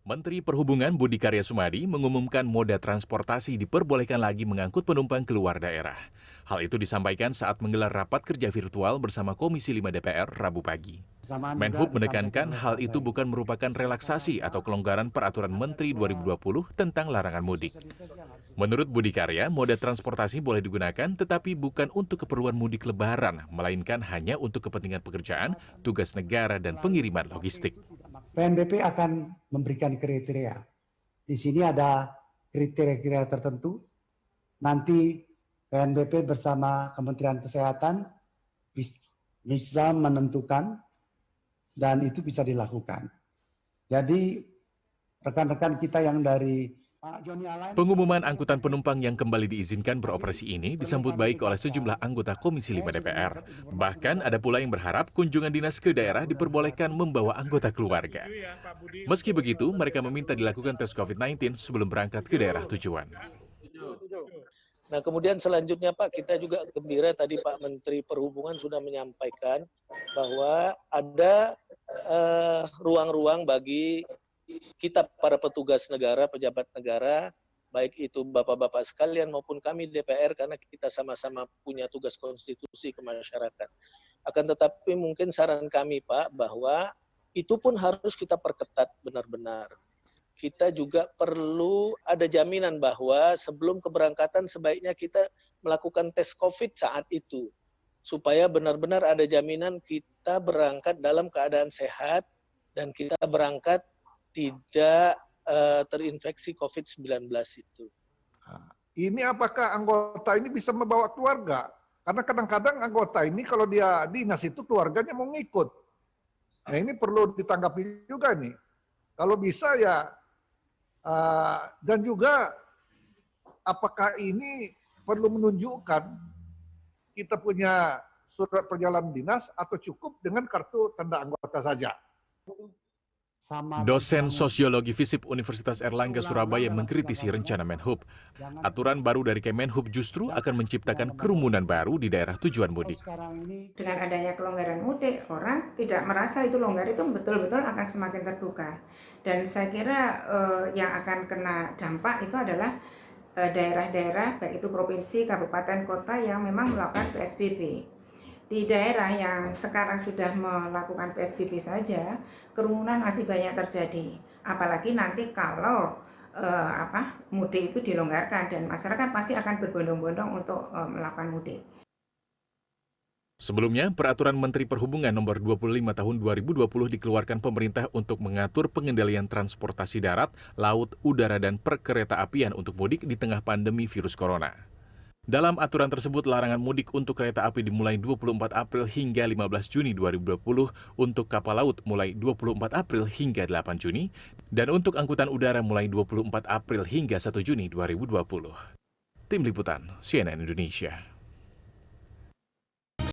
Menteri Perhubungan Budi Karya Sumadi mengumumkan moda transportasi diperbolehkan lagi mengangkut penumpang keluar daerah. Hal itu disampaikan saat menggelar rapat kerja virtual bersama Komisi 5 DPR Rabu pagi. Menhub menekankan hal itu bukan merupakan relaksasi atau kelonggaran peraturan Menteri 2020 tentang larangan mudik. Menurut Budi Karya, moda transportasi boleh digunakan tetapi bukan untuk keperluan mudik lebaran, melainkan hanya untuk kepentingan pekerjaan, tugas negara, dan pengiriman logistik. PNBP akan memberikan kriteria. Di sini ada kriteria tertentu. Nanti PNBP bersama Kementerian Kesehatan bisa menentukan dan itu bisa dilakukan. Jadi rekan-rekan kita yang dari Pengumuman angkutan penumpang yang kembali diizinkan beroperasi ini disambut baik oleh sejumlah anggota Komisi 5 DPR. Bahkan ada pula yang berharap kunjungan dinas ke daerah diperbolehkan membawa anggota keluarga. Meski begitu, mereka meminta dilakukan tes COVID-19 sebelum berangkat ke daerah tujuan. Nah, kemudian selanjutnya Pak, kita juga gembira tadi Pak Menteri Perhubungan sudah menyampaikan bahwa ada ruang-ruang bagi kita para petugas negara, pejabat negara, baik itu Bapak-Bapak sekalian maupun kami DPR, karena kita sama-sama punya tugas konstitusi ke masyarakat. Akan tetapi mungkin saran kami Pak, bahwa itu pun harus kita perketat benar-benar. Kita juga perlu ada jaminan bahwa sebelum keberangkatan sebaiknya kita melakukan tes COVID saat itu. Supaya benar-benar ada jaminan kita berangkat dalam keadaan sehat dan kita berangkat tidak terinfeksi COVID-19 itu. Ini apakah anggota ini bisa membawa keluarga? Karena kadang-kadang anggota ini kalau dia dinas itu keluarganya mau ngikut. Nah ini perlu ditanggapi juga nih. Kalau bisa ya, dan juga apakah ini perlu menunjukkan kita punya surat perjalanan dinas atau cukup dengan kartu tanda anggota saja? Dosen Sosiologi FISIP Universitas Airlangga Surabaya mengkritisi rencana Menhub. Aturan baru dari Kemenhub justru akan menciptakan kerumunan baru di daerah tujuan mudik. Dengan adanya kelonggaran mudik, orang tidak merasa itu longgar, itu betul-betul akan semakin terbuka. Dan saya kira yang akan kena dampak itu adalah daerah-daerah, baik itu provinsi, kabupaten, kota yang memang melakukan PSBB. Di daerah yang sekarang sudah melakukan PSBB saja, kerumunan masih banyak terjadi. Apalagi nanti kalau mudik itu dilonggarkan dan masyarakat pasti akan berbondong-bondong untuk melakukan mudik. Sebelumnya, Peraturan Menteri Perhubungan Nomor 25 Tahun 2020 dikeluarkan pemerintah untuk mengatur pengendalian transportasi darat, laut, udara, dan perkereta-apian untuk mudik di tengah pandemi virus corona. Dalam aturan tersebut, larangan mudik untuk kereta api dimulai 24 April hingga 15 Juni 2020, untuk kapal laut mulai 24 April hingga 8 Juni, dan untuk angkutan udara mulai 24 April hingga 1 Juni 2020. Tim Liputan, CNN Indonesia.